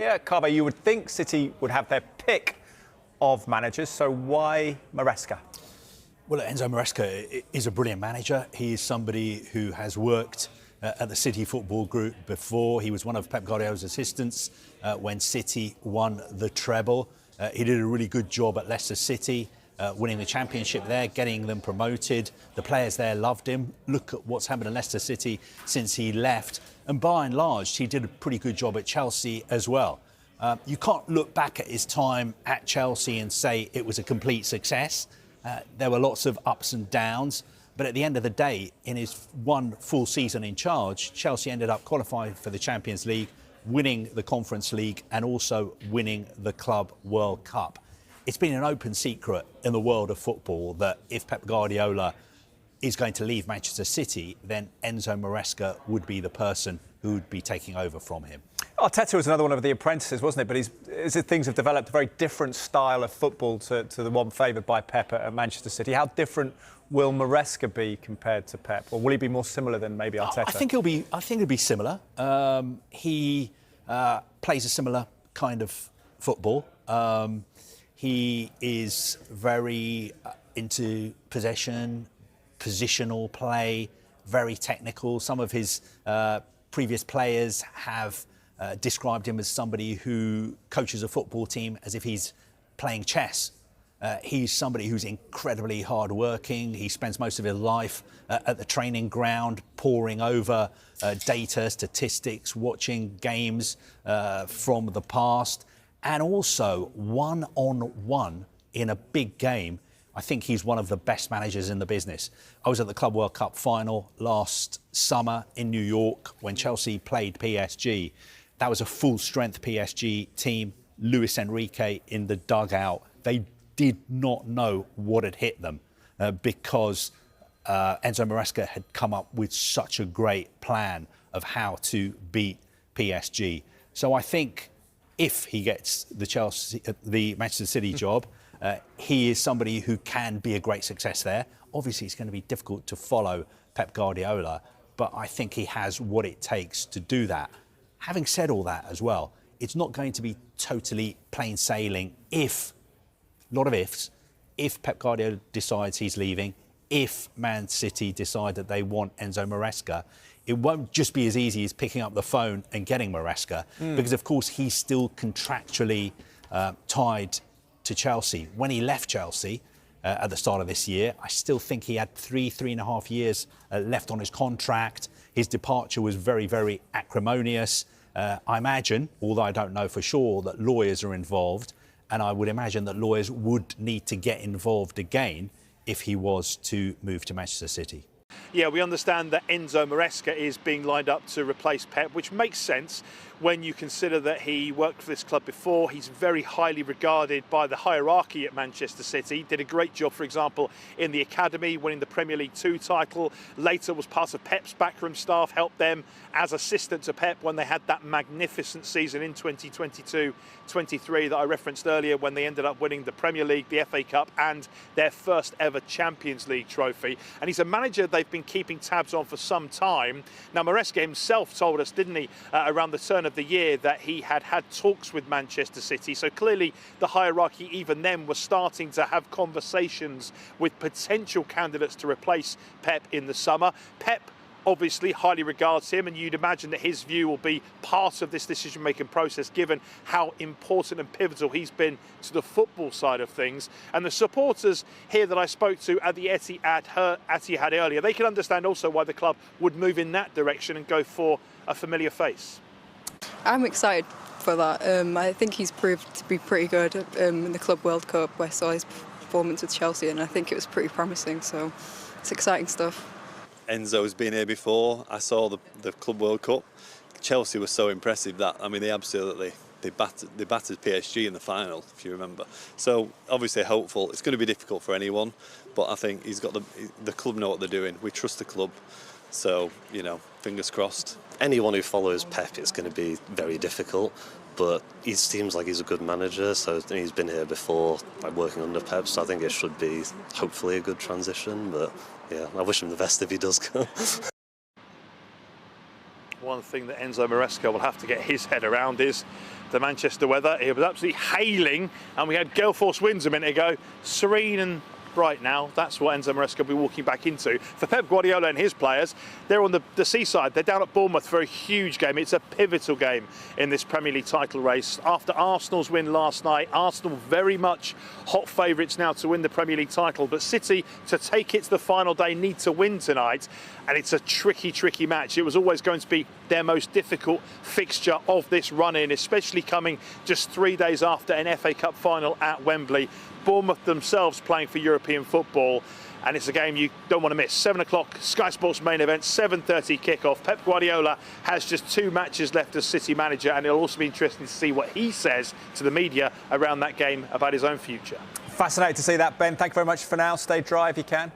Yeah, Carver, you would think City would have their pick of managers, so why Maresca? Well, Enzo Maresca is a brilliant manager. He is somebody who has worked at the City Football Group before. He was one of Pep Guardiola's assistants when City won the treble. He did a really good job at Leicester City, winning the championship there, getting them promoted. The players there loved him. Look at what's happened at Leicester City since he left. And by and large, he did a pretty good job at Chelsea as well. You can't look back at his time at Chelsea and say it was a complete success. There were lots of ups and downs. But at the end of the day, in his one full season in charge, Chelsea ended up qualifying for the Champions League, winning the Conference League and also winning the Club World Cup. It's been an open secret in the world of football that if Pep Guardiola is going to leave Manchester City, then Enzo Maresca would be the person who would be taking over from him. Arteta was another one of the apprentices, wasn't it? But things have developed a very different style of football to the one favoured by Pep at Manchester City. How different will Maresca be compared to Pep, or will he be more similar than maybe Arteta? I think he'll be similar. He plays a similar kind of football. He is very into possession, positional play, very technical. Some of his previous players have described him as somebody who coaches a football team as if he's playing chess. He's somebody who's incredibly hard-working. He spends most of his life at the training ground, poring over data, statistics, watching games from the past, and also one-on-one in a big game. I think he's one of the best managers in the business. I was at the Club World Cup final last summer in New York when Chelsea played PSG. That was a full-strength PSG team. Luis Enrique in the dugout. They did not know what had hit them because Enzo Maresca had come up with such a great plan of how to beat PSG. So I think if he gets the Manchester City job, he is somebody who can be a great success there. Obviously, it's going to be difficult to follow Pep Guardiola, but I think he has what it takes to do that. Having said all that as well, it's not going to be totally plain sailing if, a lot of ifs, if Pep Guardiola decides he's leaving, if Man City decide that they want Enzo Maresca, it won't just be as easy as picking up the phone and getting Maresca, because of course he's still contractually tied to Chelsea. When he left Chelsea at the start of this year, I still think he had 3.5 years left on his contract. His departure was very, very acrimonious. I imagine, although I don't know for sure, that lawyers are involved, and I would imagine that lawyers would need to get involved again if he was to move to Manchester City. Yeah, we understand that Enzo Maresca is being lined up to replace Pep, which makes sense when you consider that he worked for this club before. He's very highly regarded by the hierarchy at Manchester City. Did a great job, for example, in the academy, winning the Premier League 2 title. Later was part of Pep's backroom staff, helped them as assistant to Pep when they had that magnificent season in 2022-23 that I referenced earlier, when they ended up winning the Premier League, the FA Cup and their first ever Champions League trophy. And he's a manager they've been keeping tabs on for some time. Now, Maresca himself told us, didn't he, around the turn of the year, that he had talks with Manchester City. So clearly the hierarchy even then was starting to have conversations with potential candidates to replace Pep in the summer. Pep obviously highly regards him, and you'd imagine that his view will be part of this decision-making process, given how important and pivotal he's been to the football side of things. And the supporters here that I spoke to at the Etihad earlier, they can understand also why the club would move in that direction and go for a familiar face. I'm excited for that. I think he's proved to be pretty good in the Club World Cup, where I saw his performance with Chelsea, and I think it was pretty promising, so it's exciting stuff. Enzo's been here before. I saw the Club World Cup. Chelsea was so impressive that, I mean, they battered PSG in the final, if you remember. So obviously hopeful. It's going to be difficult for anyone, but I think he's got the club know what they're doing. We trust the club, so you know, fingers crossed. Anyone who follows Pep, it's going to be very difficult, but he seems like he's a good manager, so he's been here before, like working under Pep, so I think it should be hopefully a good transition, but yeah, I wish him the best if he does go. One thing that Enzo Maresca will have to get his head around is the Manchester weather. It was absolutely hailing, and we had gale force winds a minute ago. Serene and bright now. That's what Enzo Maresca will be walking back into. For Pep Guardiola and his players, they're on the seaside. They're down at Bournemouth for a huge game. It's a pivotal game in this Premier League title race. After Arsenal's win last night, Arsenal very much hot favourites now to win the Premier League title. But City, to take it to the final day, need to win tonight. And it's a tricky, tricky match. It was always going to be their most difficult fixture of this run-in, especially coming just 3 days after an FA Cup final at Wembley. Bournemouth themselves playing for European football, and it's a game you don't want to miss. 7 o'clock, Sky Sports main event, 7:30 kickoff. Pep Guardiola has just 2 matches left as City manager, and it'll also be interesting to see what he says to the media around that game about his own future. Fascinating to see that, Ben. Thank you very much for now. Stay dry if you can.